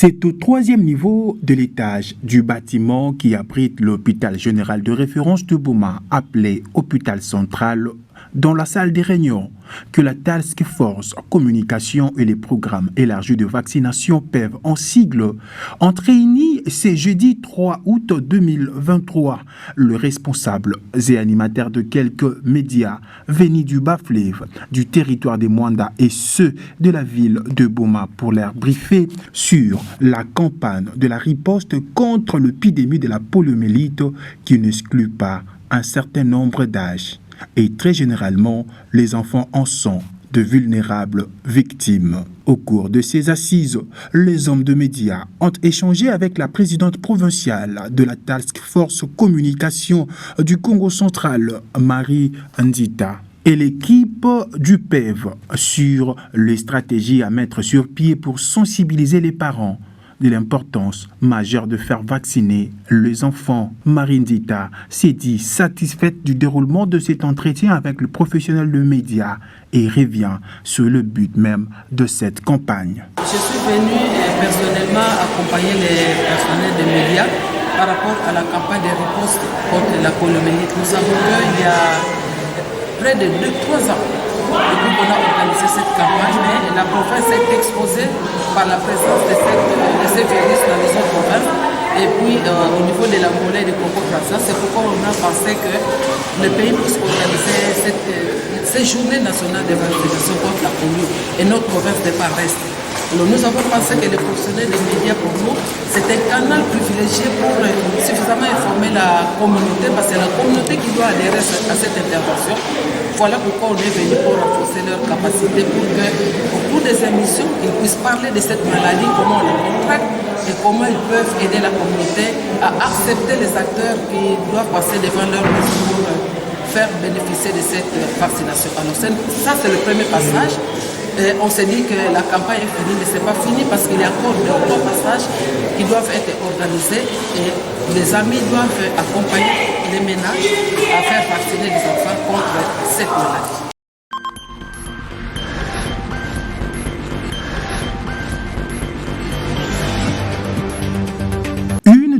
C'est au troisième niveau de l'étage du bâtiment qui abrite l'hôpital général de référence de Boma, appelé hôpital central, dans la salle des réunions, que la Task Force Communication et les programmes élargis de vaccination PEV en sigle ont réuni ce jeudi 3 août 2023 le responsable et animateur de quelques médias venus du Bas-Fleuve, du territoire des Mwanda et ceux de la ville de Boma pour leur briefer sur la campagne de la riposte contre l'épidémie de la poliomyélite qui n'exclut pas un certain nombre d'âges. Et très généralement, les enfants en sont de vulnérables victimes. Au cours de ces assises, les hommes de médias ont échangé avec la présidente provinciale de la Task Force Communication du Congo central, Marie Ndita, et l'équipe du PEV sur les stratégies à mettre sur pied pour sensibiliser les parents de l'importance majeure de faire vacciner les enfants. Marie Ndita s'est dit satisfaite du déroulement de cet entretien avec le professionnel de médias et revient sur le but même de cette campagne. Je suis venue personnellement accompagner les personnels de médias par rapport à la campagne de riposte contre la poliomyélite. Nous savons qu'il y a près de 2-3 ans depuis qu'on a organisé cette campagne, mais la province est exposée par la présence de ces virus dans les autres provinces. Et puis au niveau de l'Angola et du Congo-Brazzaville, c'est pourquoi on a pensé que le pays puisse organiser cette journée nationale de vaccination contre la polio et notre province n'est pas reste. Alors nous avons pensé que les professionnels des médias pour nous, c'est un canal privilégié pour suffisamment informer la communauté, parce que c'est la communauté qui doit adhérer à cette intervention. Voilà pourquoi on est venu pour renforcer leur capacité pour qu'au cours des émissions, ils puissent parler de cette maladie, comment on la contracte et comment ils peuvent aider la communauté à accepter les acteurs qui doivent passer devant leur maison pour faire bénéficier de cette vaccination. Alors ça, c'est le premier passage. Et on s'est dit que la campagne est finie, mais ce n'est pas fini parce qu'il y a encore 2 passages qui doivent être organisés et les amis doivent accompagner les ménages à faire vacciner les enfants contre cette maladie.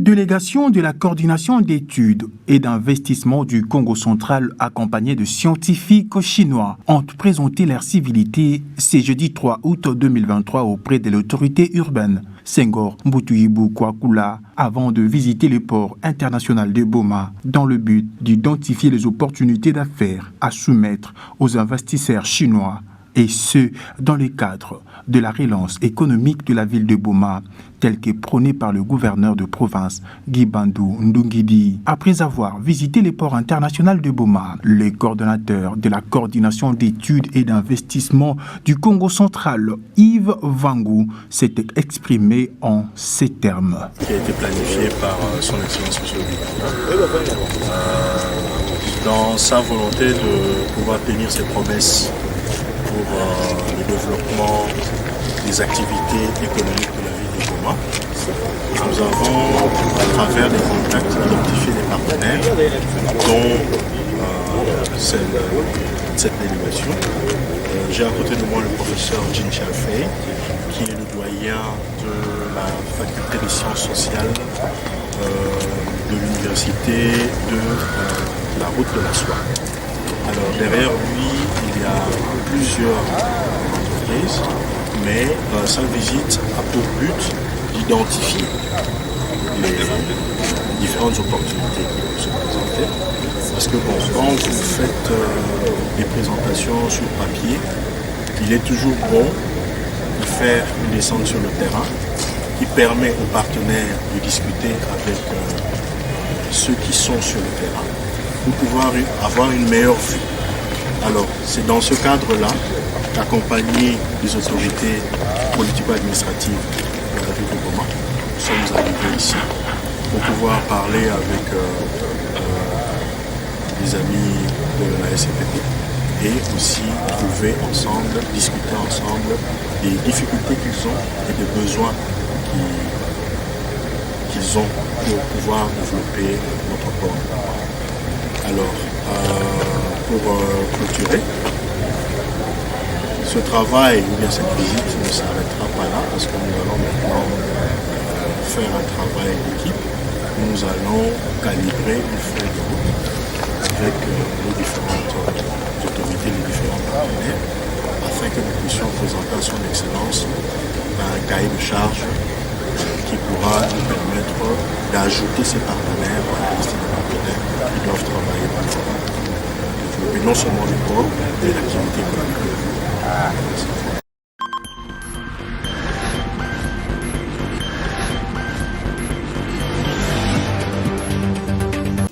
Délégation de la coordination d'études et d'investissement du Congo central accompagnée de scientifiques chinois ont présenté leur civilité ce jeudi 3 août 2023 auprès de l'autorité urbaine Senghor Mbutuyibu Kwakula avant de visiter le port international de Boma dans le but d'identifier les opportunités d'affaires à soumettre aux investisseurs chinois et ce, dans le cadre de la relance économique de la ville de Boma, telle que prônée par le gouverneur de province, Guy Bandou Ndungidi. Après avoir visité le port international de Boma, le coordonnateur de la coordination d'études et d'investissement du Congo central, Yves Vangou, s'est exprimé en ces termes. Qui a été planifié par son excellence monsieur le gouverneur, dans sa volonté de pouvoir tenir ses promesses pour le développement des activités économiques de la ville de Boma. Nous avons, à travers des contacts, identifié des partenaires, dont cette délégation. J'ai à côté de moi le professeur Jin Chalfei, qui est le doyen de la faculté des sciences sociales de l'université de la route de la soie. Alors derrière lui, il y a plusieurs entreprises, mais sa visite a pour but d'identifier les différentes opportunités qui peuvent se présenter. Parce que bon, quand vous faites des présentations sur papier, il est toujours bon de faire une descente sur le terrain qui permet aux partenaires de discuter avec ceux qui sont sur le terrain pour pouvoir avoir une meilleure vue. Alors, c'est dans ce cadre-là qu'accompagner les autorités politico-administratives de la ville de Boma, nous sommes arrivés ici pour pouvoir parler avec les amis de la SCPP et aussi trouver ensemble, discuter ensemble des difficultés qu'ils ont et des besoins qu'ils ont pour pouvoir développer notre port. Alors, pour clôturer, ce travail ou bien cette visite ne s'arrêtera pas là parce que nous allons maintenant faire un travail d'équipe, nous allons calibrer une feuille de route avec les différentes autorités, les différents partenaires, afin que nous puissions présenter à son Excellence un cahier de charge qui pourra nous permettre d'ajouter ces partenaires à la liste des partenaires qui doivent travailler pour développer non seulement le port, mais l'activité économique.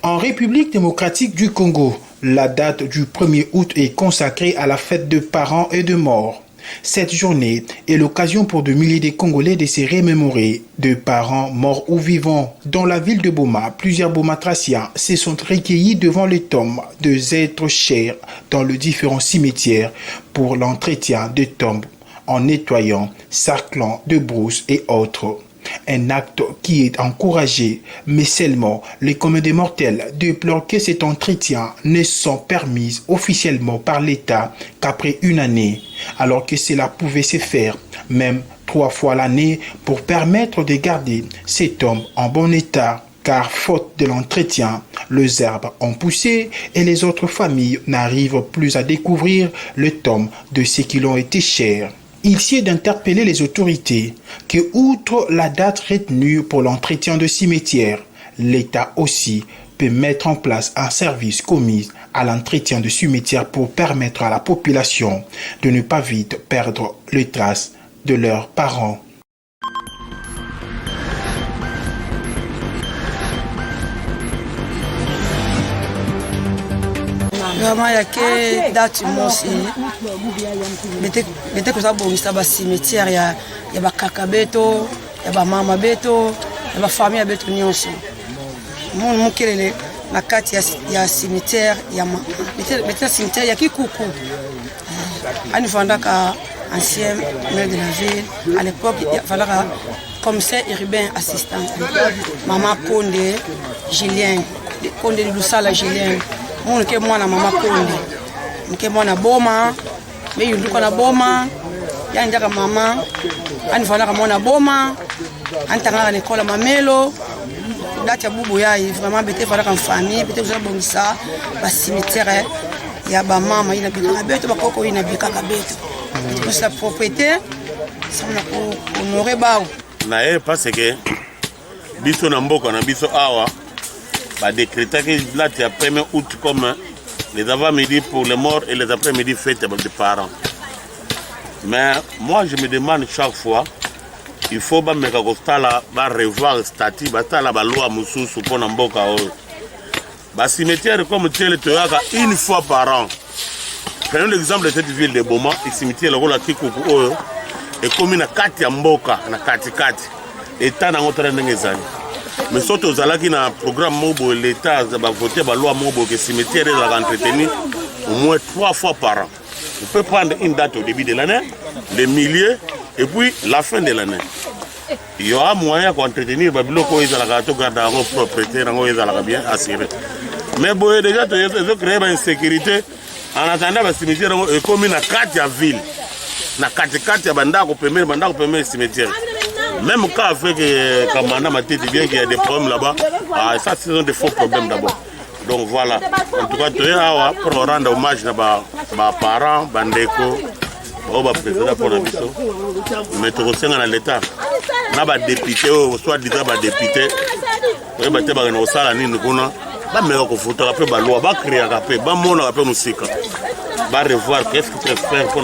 En République démocratique du Congo, la date du 1er août est consacrée à la fête de parents et de morts. Cette journée est l'occasion pour de milliers de Congolais de se remémorer de parents morts ou vivants. Dans la ville de Boma, plusieurs Bomatraciens se sont recueillis devant les tombes des êtres chers dans les différents cimetières pour l'entretien des tombes en nettoyant, sarclant de brousse et autres. Un acte qui est encouragé, mais seulement les communs des mortels déplorent que cet entretien ne soit permis officiellement par l'État qu'après une année, alors que cela pouvait se faire même 3 fois l'année pour permettre de garder ces tombes en bon état. Car faute de l'entretien, les herbes ont poussé et les autres familles n'arrivent plus à découvrir les tombes de ceux qui l'ont été chers. Il sied d'interpeller les autorités que, outre la date retenue pour l'entretien de cimetières, l'État aussi peut mettre en place un service commis à l'entretien de cimetières pour permettre à la population de ne pas vite perdre les traces de leurs parents. Vraiment, il y a que date mosi. Bete kuza bongisa ba cimetière ya ba kaka beto, ya ba mama beto, ya ba famille beto nyonso. Mon mukelele na kati ya cimetière ya bete cimetière ya Kikuku. Ani fandaka ancien maire de la ville à l'époque, il fallait commissaire urbain assistant. Maman Konde, Julien, Konde de Lusala Julien. Mon ke mwana mama Konde. Mke mwana boma, me yunduka na boma, ya njaka mama, ani fandaka mwana boma, antanga na école Mamelo. Date ya bubu ya vraiment bete fandaka en famille, bete kuza bongisa ba cimetière ya ba mama ina bika beto bakoko ina bika beto. C'est la propriété, ça on a honoré bao. Na parce que biso na mboka na biso awa ba décréter que là tu as 1er août comme les avant-midi pour les morts et les après-midi fêtes des parents. Mais moi je me demande chaque fois il faut ba meka kostala ba revoir statut ba tala ba loi mususu pour na mboka o. Ba cimetière comme tel toyaka une fois par an. Prenons l'exemple de cette ville de Boma, le cimetière la Kikuku oyo et commune na kati ya mboka na kati état na ngotara ndengezani. Mais surtout aux alaki na programme mobo l'état va voter ba loi mobo que cimetière est entretenu au moins 3 fois par an. On peut prendre une date au début de l'année, le milieu et puis la fin de l'année. Il y aura moyen d'entretenir ba biloko ezalaka to garder en propriété ngo ezalaka bien assuré. Mais boye déjà to créer ba insécurité en attendant ba cimetière est comme na kati ya ville. Na kati ya bandako pemele cimetière. Même quand avec Kamana Matete bien qu'il y a des problèmes là-bas, ça ce sont des faux problèmes d'abord. Donc voilà. En tout cas, pour rendre hommage à mes parents, bandeko, au président pour la mission. Mais tout aussi dans l'État. Na ba député, soit disant ba député, oui ba te ba na osala nini kuna, ba meko ko photographier ba loi, ba créer rapé, ba mona rapé musique. Va revoir qu'est-ce qu'il peut faire pour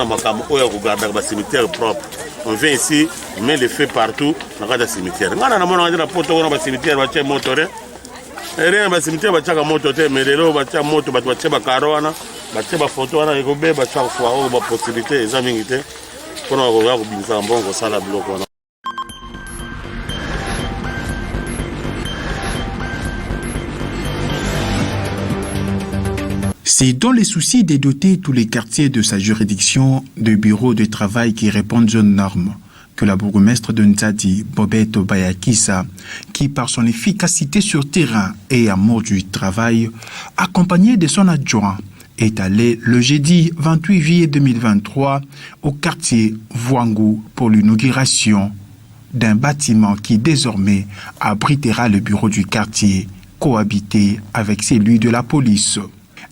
garder le cimetière propre. On vient ici, on met les feux partout, on regarde le cimetière. On a un poteau dans le cimetière, on a un moteur. Rien dans le cimetière, on a un moteur, mais les lots, on a un moteur, on a un carreau, on a un photo, on a chaque fois, on a une possibilité, les amis, pour nous regarder un bon salle à bloc. C'est dans les soucis de doter tous les quartiers de sa juridiction de bureaux de travail qui répondent aux normes que la bourgmestre de Nzadi, Bobeto Bayakisa, qui par son efficacité sur terrain et amour du travail, accompagné de son adjoint, est allé le jeudi 28 juillet 2023 au quartier Voangou pour l'inauguration d'un bâtiment qui désormais abritera le bureau du quartier, cohabité avec celui de la police.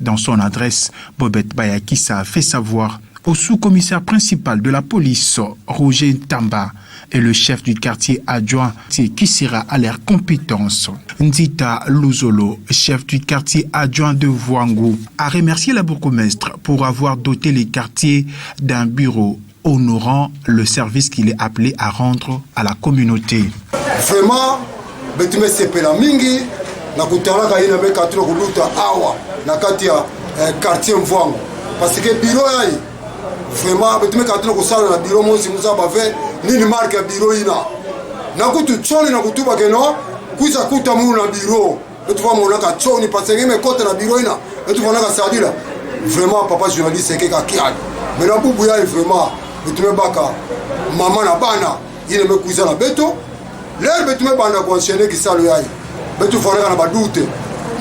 Dans son adresse, Bobette Bayakissa fait savoir au sous-commissaire principal de la police, Roger Tamba, et le chef du quartier adjoint qui sera à leur compétence. Nzita Luzolo, chef du quartier adjoint de Voangou, a remercié la bourgmestre pour avoir doté les quartiers d'un bureau honorant le service qu'il est appelé à rendre à la communauté. Vraiment, betume sepela mingi na kutalaka ina be katro kuluta awa na kati ya quartier Mvwango parce que bureau yai vraiment betume katro kusala na bureau mosi muzaba ve nini marque ya bureau ina na kutu choni na kutuba keno kuza kuta mu na bureau betu va mona ka choni parce que me kote na bureau ina betu vona ka sadila vraiment papa journaliste ke ka kiali mais na bubu yai vraiment betume baka mama na bana ine me kuza na beto l'air betume bana ko enchaîner ki salo yai betu vona na badute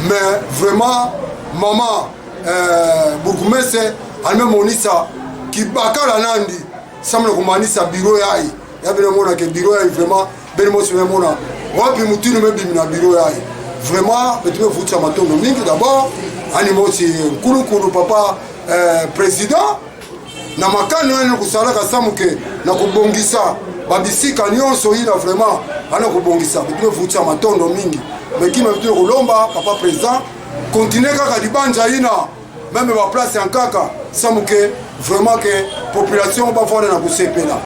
mais vraiment maman bourgmestre alme monisa ki bakala nandi samle kumanisa bureau yai ya bele mona ke bureau yai vraiment bele mosi me mona wapi mutino me bimina bureau yai vraiment betume fucha matondo mingi d'abord ani mosi kulu papa président na makano ene kusalaka samuke na kubongisa babisika nyonso ina vraiment ana kubongisa betume fucha matondo mingi mekima betume kulomba papa président continuer kaka libanja ina même ba place en kaka samuke vraiment que population ba vona na kusepela.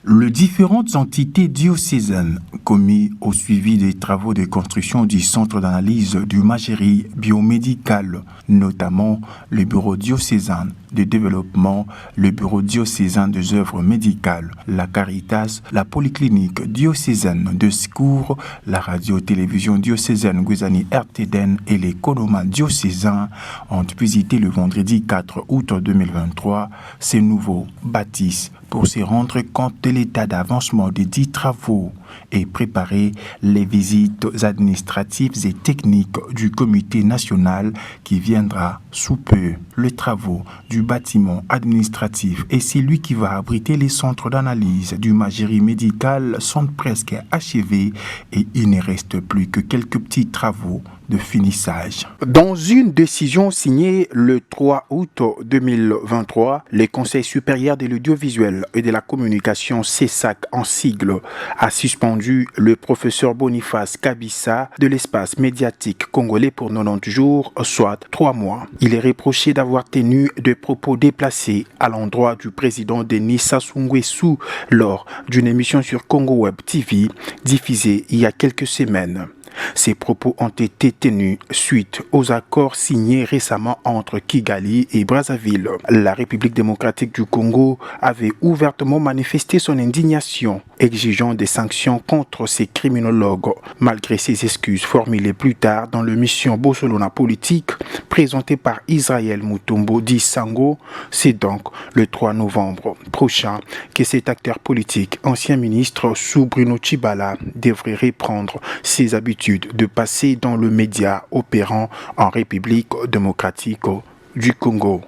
Les différentes entités diocésaines commises au suivi des travaux de construction du centre d'analyse du imagerie biomédicale, notamment le bureau diocésain de développement, le bureau diocésain des œuvres médicales, la Caritas, la polyclinique diocésaine de secours, la radio-télévision diocésaine Guizani RTDN et les Konoma diocésains ont visité le vendredi 4 août 2023 ces nouveaux bâtisses pour se rendre compte de l'état d'avancement des 10 travaux et préparer les visites administratives et techniques du comité national qui viendra sous peu. Les travaux du bâtiment administratif et celui qui va abriter les centres d'analyse d'imagerie médicale sont presque achevés et il ne reste plus que quelques petits travaux de finissage. Dans une décision signée le 3 août 2023, le Conseil supérieur de l'audiovisuel et de la communication CESAC en sigle a suspendu le professeur Boniface Kabissa de l'espace médiatique congolais pour 90 jours, soit 3 mois. Il est reproché d'avoir tenu des propos déplacés à l'endroit du président Denis Sassou Nguesso lors d'une émission sur Congo Web TV diffusée il y a quelques semaines. Ces propos ont été tenus suite aux accords signés récemment entre Kigali et Brazzaville. La République démocratique du Congo avait ouvertement manifesté son indignation, exigeant des sanctions contre ces criminologues, malgré ses excuses formulées plus tard dans l'émission Bossolona Politique, présentée par Israël Mutombo dit Sango. C'est donc le 3 novembre prochain que cet acteur politique, ancien ministre sous Bruno Tshibala, devrait reprendre ses habitudes de passer dans le média opérant en République démocratique du Congo.